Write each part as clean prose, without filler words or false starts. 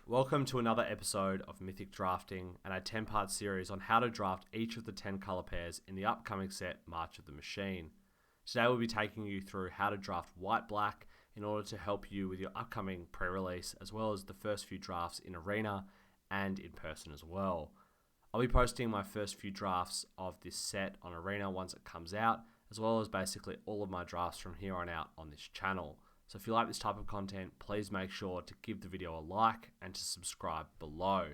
Welcome to another episode of Mythic Drafting and a 10-part series on how to draft each of the 10 colour pairs in the upcoming set March of the Machine. Today we'll be taking you through how to draft white-black in order to help you with your upcoming pre-release, as well as the first few drafts in Arena and in person as well. I'll be posting my first few drafts of this set on Arena once it comes out, as well as basically all of my drafts from here on out on this channel. So if you like this type of content, please make sure to give the video a like and to subscribe below.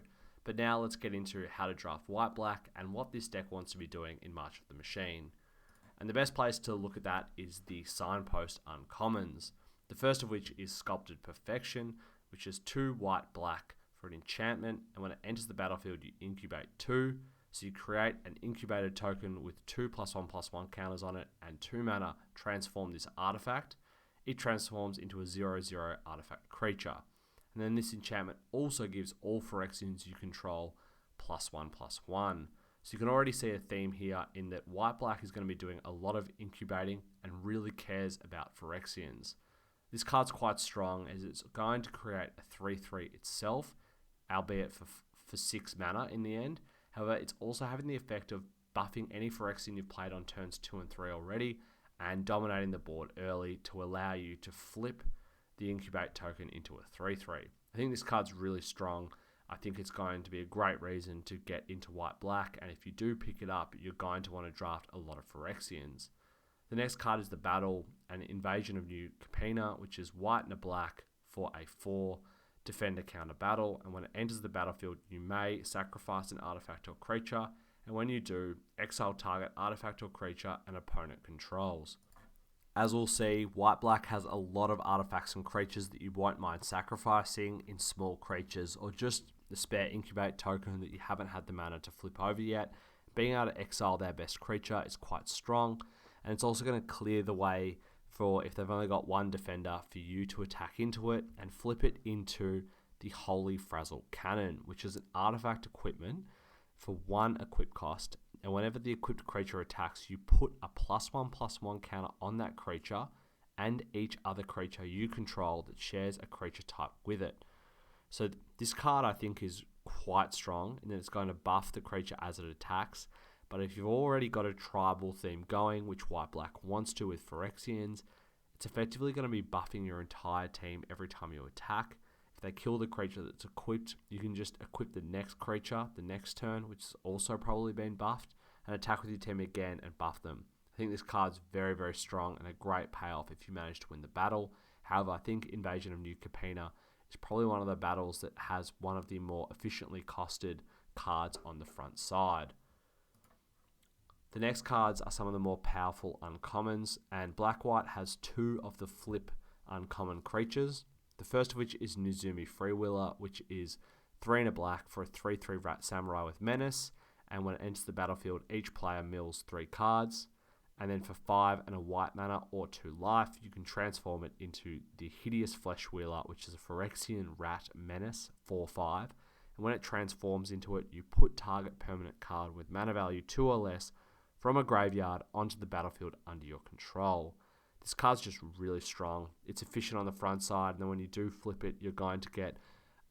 But now let's get into how to draft white-black and what this deck wants to be doing in March of the Machine. And the best place to look at that is the signpost uncommons. The first of which is Sculpted Perfection, which is 2 white-black for an enchantment, and when it enters the battlefield you incubate 2. So you create an incubated token with 2 +1/+1 counters on it and 2 mana, transform this artifact. It transforms into a 0/0 artifact creature. And then this enchantment also gives all Phyrexians you control +1/+1. So you can already see a theme here in that white-black is going to be doing a lot of incubating and really cares about Phyrexians. This card's quite strong as it's going to create a 3/3 itself, albeit for 6 mana in the end. However, it's also having the effect of buffing any Phyrexian you've played on turns 2 and 3 already, and dominating the board early to allow you to flip the incubate token into a 3/3. I think this card's really strong. I think it's going to be a great reason to get into white-black, and if you do pick it up, you're going to want to draft a lot of Phyrexians. The next card is the Battle, an Invasion of New Capenna, which is white and a black for a 4 defender counter battle, and when it enters the battlefield, you may sacrifice an artifact or creature, and when you do, exile target artifact or creature an opponent controls. As we'll see, white-black has a lot of artifacts and creatures that you won't mind sacrificing in small creatures, or just the spare incubate token that you haven't had the mana to flip over yet. Being able to exile their best creature is quite strong, and it's also going to clear the way for, if they've only got one defender, for you to attack into it and flip it into the Holy Frazzle Cannon, which is an artifact equipment for 1 equip cost, and whenever the equipped creature attacks, you put a +1/+1 counter on that creature and each other creature you control that shares a creature type with it. So this card I think is quite strong, and then it's going to buff the creature as it attacks. But if you've already got a tribal theme going, which white-black wants to with Phyrexians, it's effectively going to be buffing your entire team every time you attack. If they kill the creature that's equipped, you can just equip the next creature the next turn, which has also probably been buffed, and attack with your team again and buff them. I think this card's very, very strong and a great payoff if you manage to win the battle. However, I think Invasion of New Capenna is probably one of the battles that has one of the more efficiently costed cards on the front side. The next cards are some of the more powerful uncommons, and black-white has 2 of the flip uncommon creatures. The first of which is Nizumi Freewheeler, which is 3 and a black for a 3/3 Rat Samurai with Menace, and when it enters the battlefield, each player mills 3 cards. And then for 5 and a white mana or 2 life, you can transform it into the Hideous Flesh Wheeler, which is a Phyrexian Rat Menace 4/5. And when it transforms into it, you put target permanent card with mana value 2 or less from a graveyard onto the battlefield under your control. This card's just really strong. It's efficient on the front side, and then when you do flip it, you're going to get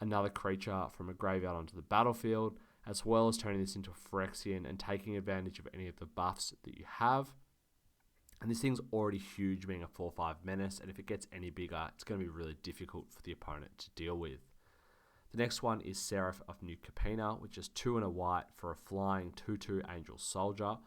another creature from a graveyard onto the battlefield, as well as turning this into a Phyrexian and taking advantage of any of the buffs that you have. And this thing's already huge, being a 4/5 menace, and if it gets any bigger, it's going to be really difficult for the opponent to deal with. The next one is Seraph of New Capenna, which is 2 and a white for a flying 2/2 Angel Soldier,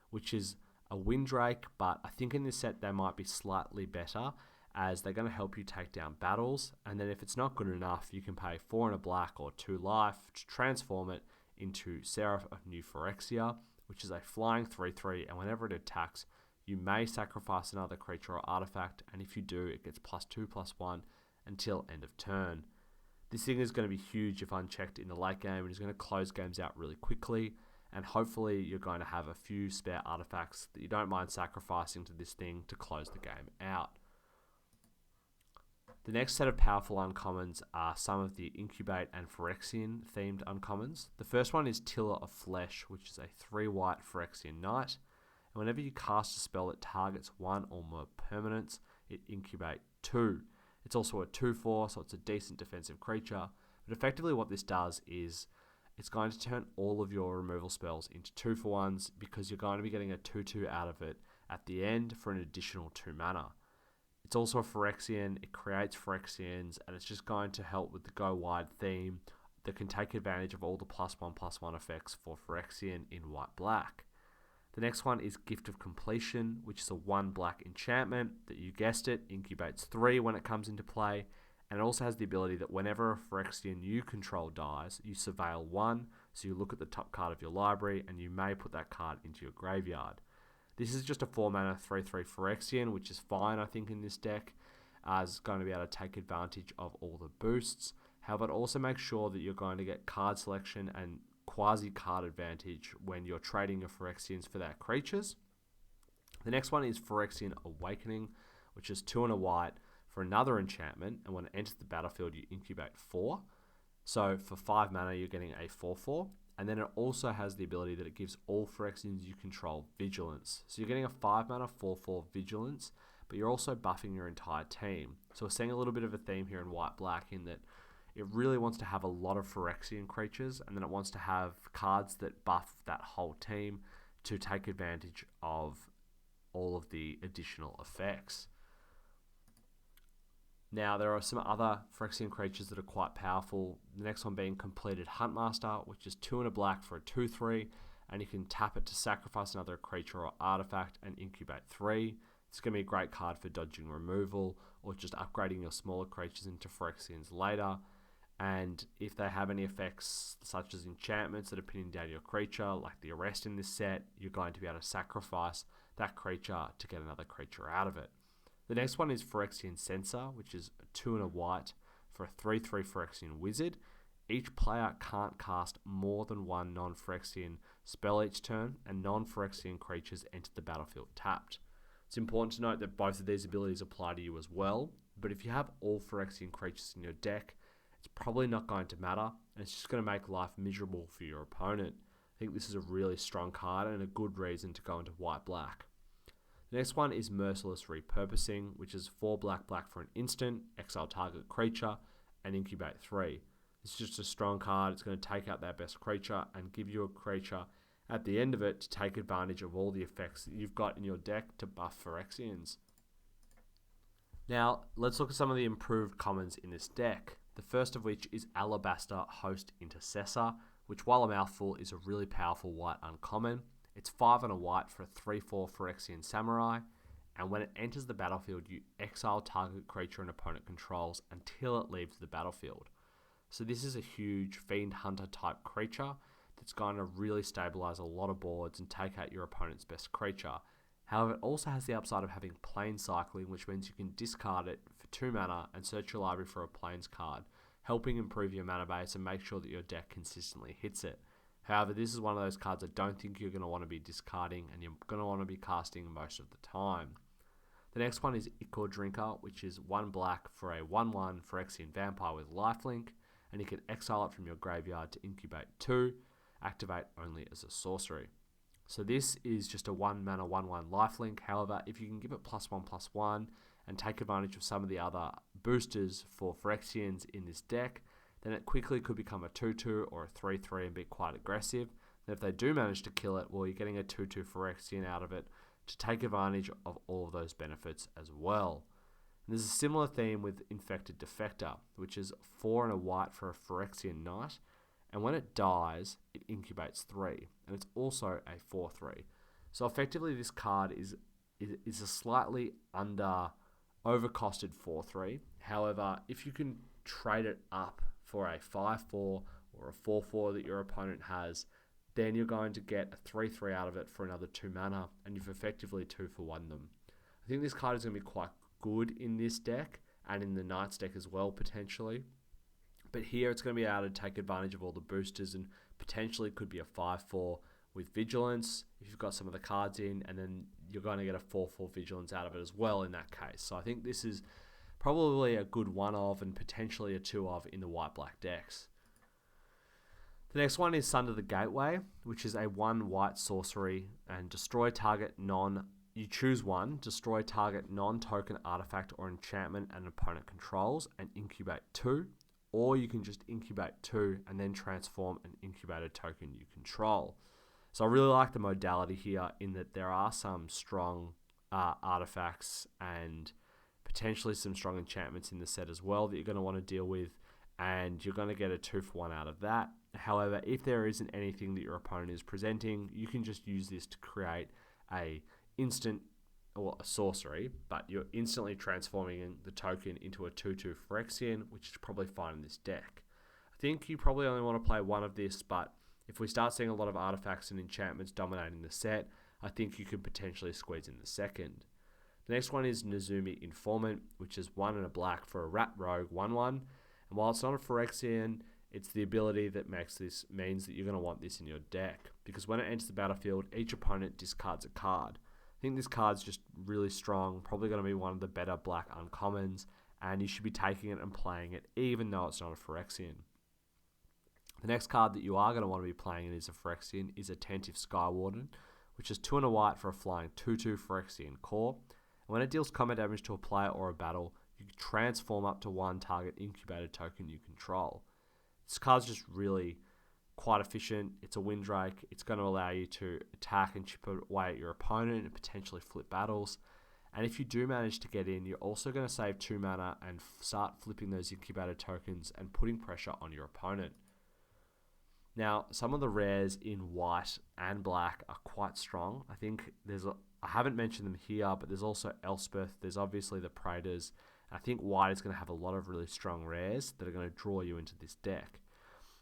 which is a Windrake, but I think in this set they might be slightly better, as they're going to help you take down battles, and then if it's not good enough, you can pay 4 and a black or 2 life to transform it into Seraph of New Phyrexia, which is a flying 3/3, and whenever it attacks, you may sacrifice another creature or artifact, and if you do, it gets +2/+1 until end of turn. This thing is going to be huge if unchecked in the late game, and is going to close games out really quickly, and hopefully you're going to have a few spare artifacts that you don't mind sacrificing to this thing to close the game out. The next set of powerful uncommons are some of the Incubate and Phyrexian themed uncommons. The first one is Tiller of Flesh, which is a 3 white Phyrexian knight, and whenever you cast a spell that targets 1 or more permanents, it incubate 2. It's also a 2/4, so it's a decent defensive creature. But effectively what this does is it's going to turn all of your removal spells into 2-for-1s because you're going to be getting a 2/2 out of it at the end for an additional 2 mana. It's also a Phyrexian, it creates Phyrexians, and it's just going to help with the go wide theme that can take advantage of all the +1/+1 effects for Phyrexian in white-black. The next one is Gift of Completion, which is a 1 black enchantment that, you guessed it, incubates 3 when it comes into play, and it also has the ability that whenever a Phyrexian you control dies, you surveil 1, so you look at the top card of your library and you may put that card into your graveyard. This is just a 4 mana 3/3 Phyrexian, which is fine I think in this deck, as it's going to be able to take advantage of all the boosts. However, it also makes sure that you're going to get card selection and quasi-card advantage when you're trading your Phyrexians for their creatures. The next one is Phyrexian Awakening, which is 2 and a white for another enchantment, and when it enters the battlefield you incubate 4. So for 5 mana you're getting a 4/4, and then it also has the ability that it gives all Phyrexians you control Vigilance. So you're getting a 5 mana 4/4 Vigilance, but you're also buffing your entire team. So we're seeing a little bit of a theme here in white-black in that it really wants to have a lot of Phyrexian creatures, and then it wants to have cards that buff that whole team to take advantage of all of the additional effects. Now, there are some other Phyrexian creatures that are quite powerful. The next one being Completed Huntmaster, which is 2 and a black for a 2/3, and you can tap it to sacrifice another creature or artifact and incubate 3. It's going to be a great card for dodging removal or just upgrading your smaller creatures into Phyrexians later. And if they have any effects such as enchantments that are pinning down your creature, like the Arrest in this set, you're going to be able to sacrifice that creature to get another creature out of it. The next one is Phyrexian Censor, which is 2 and a white for a 3/3 Phyrexian Wizard. Each player can't cast more than 1 non-Phyrexian spell each turn, and non-Phyrexian creatures enter the battlefield tapped. It's important to note that both of these abilities apply to you as well, but if you have all Phyrexian creatures in your deck, it's probably not going to matter, and it's just going to make life miserable for your opponent. I think this is a really strong card and a good reason to go into white-black. The next one is Merciless Repurposing, which is 4 black for an instant, exile target creature, and incubate 3. It's just a strong card. It's going to take out that best creature and give you a creature at the end of it to take advantage of all the effects that you've got in your deck to buff Phyrexians. Now, let's look at some of the improved commons in this deck. The first of which is Alabaster Host Intercessor, which, while a mouthful, is a really powerful white uncommon. It's 5 and a white for a 3/4 Phyrexian Samurai, and when it enters the battlefield, you exile target creature an opponent controls until it leaves the battlefield. So this is a huge Fiend Hunter type creature that's going to really stabilize a lot of boards and take out your opponent's best creature. However, it also has the upside of having Plane Cycling, which means you can discard it for 2 mana and search your library for a Planes card, helping improve your mana base and make sure that your deck consistently hits it. However, this is one of those cards I don't think you're going to want to be discarding and you're going to want to be casting most of the time. The next one is Ichor Drinker, which is 1 black for a 1/1 Phyrexian Vampire with lifelink, and you can exile it from your graveyard to incubate 2, activate only as a sorcery. So this is just a 1 mana 1/1 lifelink. However, if you can give it +1/+1 and take advantage of some of the other boosters for Phyrexians in this deck, then it quickly could become a 2/2 or a 3/3 and be quite aggressive. And if they do manage to kill it, well, you're getting a 2/2 Phyrexian out of it to take advantage of all of those benefits as well. And there's a similar theme with Infected Defector, which is 4 and a white for a Phyrexian Knight, and when it dies, it incubates 3, and it's also a 4/3. So effectively this card is a slightly overcosted 4/3. However, if you can trade it up for a 5/4 or a 4/4 that your opponent has, then you're going to get a 3/3 out of it for another 2 mana, and you've effectively 2-for-1 them. I think this card is going to be quite good in this deck, and in the Knights deck as well, potentially. But here it's going to be able to take advantage of all the boosters, and potentially could be a 5/4 with Vigilance if you've got some of the cards in, and then you're going to get a 4/4 Vigilance out of it as well in that case. So I think this is probably a good 1 of and potentially a 2 of in the white-black decks. The next one is Sunder the Gateway, which is a 1 white sorcery and destroy target you choose one, destroy target non-token artifact or enchantment an opponent controls and incubate 2. or you can just incubate 2 and then transform an incubated token you control. So I really like the modality here in that there are some strong artifacts and potentially some strong enchantments in the set as well that you're going to want to deal with, and you're going to get a 2-for-1 out of that. However, if there isn't anything that your opponent is presenting, you can just use this to create a instant, or a sorcery, but you're instantly transforming the token into a 2/2 Phyrexian, which is probably fine in this deck. I think you probably only want to play one of this, but if we start seeing a lot of artifacts and enchantments dominating the set, I think you could potentially squeeze in the second. The next one is Nezumi Informant, which is 1 and a black for a Rat Rogue 1/1. And while it's not a Phyrexian, it's the ability that means that you're going to want this in your deck, because when it enters the battlefield, each opponent discards a card. I think this card's just really strong, probably going to be one of the better black uncommons, and you should be taking it and playing it even though it's not a Phyrexian. The next card that you are going to want to be playing is a Phyrexian is Attentive Skywarden, which is 2 and a white for a flying 2/2 Phyrexian core. And when it deals combat damage to a player or a battle, you can transform up to 1 target incubated token you control. This card's just really quite efficient. It's a Windrake. It's going to allow you to attack and chip away at your opponent and potentially flip battles. And if you do manage to get in, you're also going to save 2 mana and start flipping those incubated tokens and putting pressure on your opponent. Now, some of the rares in white and black are quite strong. I think I haven't mentioned them here, but there's also Elspeth. There's obviously the Praetors. I think white is going to have a lot of really strong rares that are going to draw you into this deck.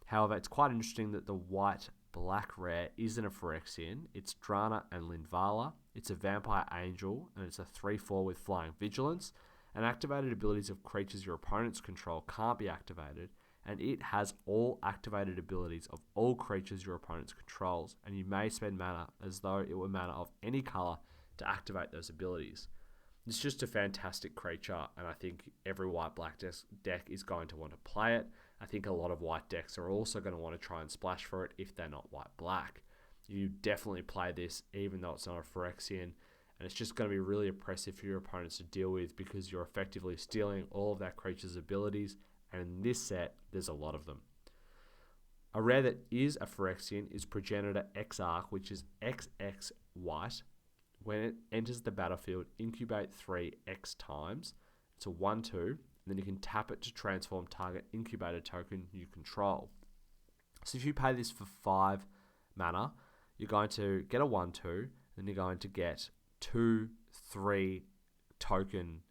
However, it's quite interesting that the white-black rare isn't a Phyrexian. It's Drana and Linvala. It's a Vampire Angel, and it's a 3/4 with Flying Vigilance. And activated abilities of creatures your opponents control can't be activated, and it has all activated abilities of all creatures your opponents controls, and you may spend mana as though it were mana of any color to activate those abilities. It's just a fantastic creature, and I think every white-black deck is going to want to play it. I think a lot of white decks are also going to want to try and splash for it if they're not white-black. You definitely play this even though it's not a Phyrexian, and it's just going to be really oppressive for your opponents to deal with because you're effectively stealing all of that creature's abilities, and in this set, there's a lot of them. A rare that is a Phyrexian is Progenitor Exarch, which is XX white. When it enters the battlefield, incubate 3 X times. It's a 1/2, and then you can tap it to transform target incubator token you control. So if you pay this for 5 mana, you're going to get a 1/2, then you're going to get 2, 3 token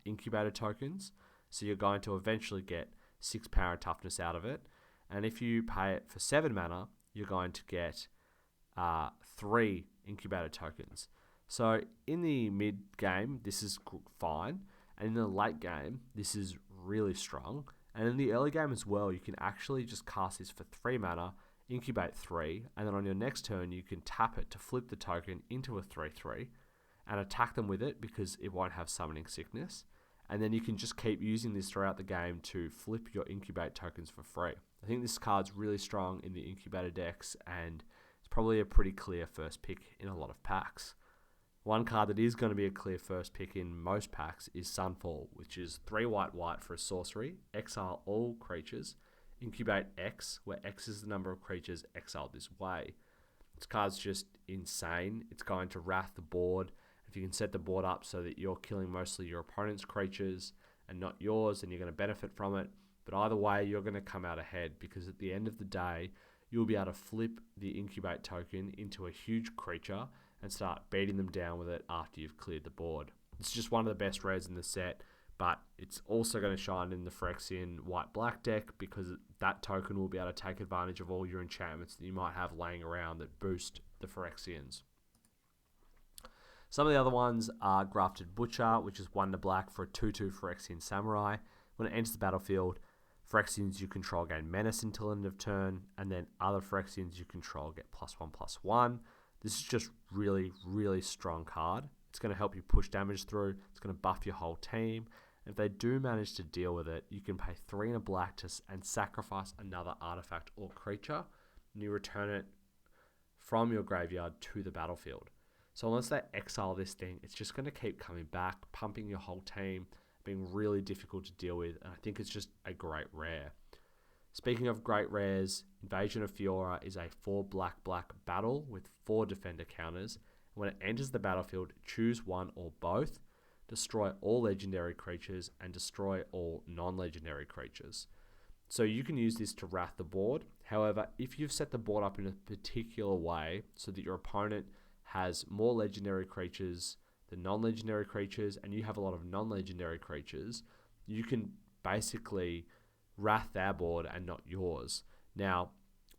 incubator tokens. So you're going to eventually get 6 power and toughness out of it. And if you pay it for 7 mana, you're going to get 3 incubator tokens. So in the mid game, this is fine. And in the late game, this is really strong. And in the early game as well, you can actually just cast this for 3 mana, incubate 3, and then on your next turn, you can tap it to flip the token into a 3/3 and attack them with it because it won't have summoning sickness. And then you can just keep using this throughout the game to flip your incubate tokens for free. I think this card's really strong in the incubator decks, and it's probably a pretty clear first pick in a lot of packs. One card that is going to be a clear first pick in most packs is Sunfall, which is 3 white for a sorcery, exile all creatures, incubate X, where X is the number of creatures exiled this way. This card's just insane. It's going to wrath the board. If you can set the board up so that you're killing mostly your opponent's creatures and not yours, then you're going to benefit from it. But either way, you're going to come out ahead because at the end of the day, you'll be able to flip the incubate token into a huge creature and start beating them down with it after you've cleared the board. It's just one of the best rares in the set, but it's also going to shine in the Phyrexian white-black deck because that token will be able to take advantage of all your enchantments that you might have laying around that boost the Phyrexians. Some of the other ones are Grafted Butcher, which is 1 black for a 2/2 Phyrexian Samurai. When it enters the battlefield, Phyrexians you control gain menace until end of turn, and then other Phyrexians you control get +1/+1. This is just really, really strong card. It's going to help you push damage through. It's going to buff your whole team. And if they do manage to deal with it, you can pay 3 and a black and sacrifice another artifact or creature, and you return it from your graveyard to the battlefield. So unless they exile this thing, it's just going to keep coming back, pumping your whole team. being really difficult to deal with, and I think it's just a great rare. Speaking of great rares, Invasion of Fiora is a 4 black battle with 4 defender counters. When it enters the battlefield, choose one or both, destroy all legendary creatures, and destroy all non-legendary creatures. So you can use this to wrath the board. However, if you've set the board up in a particular way so that your opponent has more legendary creatures than non-legendary creatures, and you have a lot of non-legendary creatures, you can basically wrath their board and not yours. Now,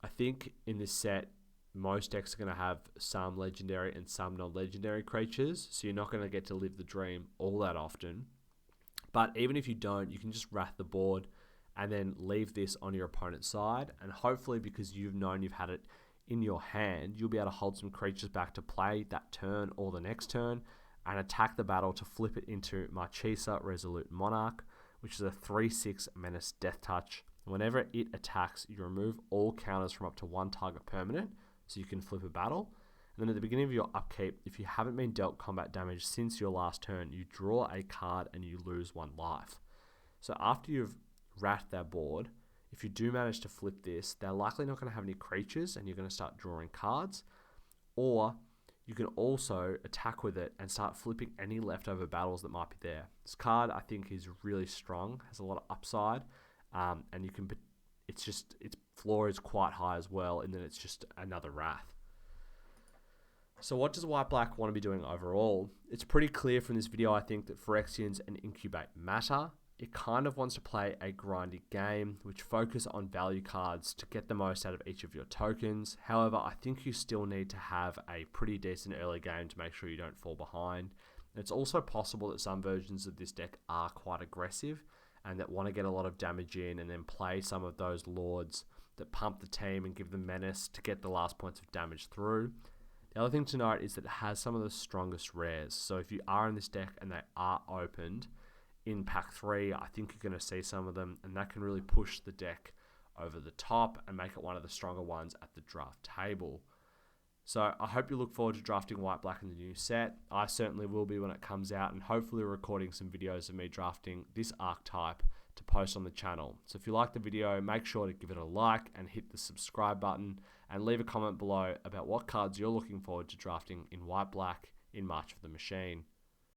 I think in this set, most decks are going to have some legendary and some non-legendary creatures, so you're not going to get to live the dream all that often. But even if you don't, you can just wrath the board and then leave this on your opponent's side, and hopefully, because you've known you've had it in your hand, you'll be able to hold some creatures back to play that turn or the next turn and attack the battle to flip it into Marchesa Resolute Monarch, which is a 3/6 Menace Death Touch. Whenever it attacks, you remove all counters from up to 1 target permanent, so you can flip a battle. And then at the beginning of your upkeep, if you haven't been dealt combat damage since your last turn, you draw a card and you lose 1 life. So after you've wrathed their board, if you do manage to flip this, they're likely not going to have any creatures and you're going to start drawing cards. Or you can also attack with it and start flipping any leftover battles that might be there. This card, I think, is really strong, has a lot of upside, and you can. Its floor is quite high as well, and then it's just another wrath. So what does white-black want to be doing overall? It's pretty clear from this video, I think, that Phyrexians and Incubate matter. It kind of wants to play a grindy game, which focus on value cards to get the most out of each of your tokens. However, I think you still need to have a pretty decent early game to make sure you don't fall behind. It's also possible that some versions of this deck are quite aggressive and that want to get a lot of damage in and then play some of those lords that pump the team and give them menace to get the last points of damage through. The other thing to note is that it has some of the strongest rares. So if you are in this deck and they are opened in pack 3, I think you're going to see some of them, and that can really push the deck over the top and make it one of the stronger ones at the draft table. So I hope you look forward to drafting white-black in the new set. I certainly will be when it comes out, and hopefully recording some videos of me drafting this archetype to post on the channel. So if you like the video, make sure to give it a like and hit the subscribe button, and leave a comment below about what cards you're looking forward to drafting in white-black in March of the Machine.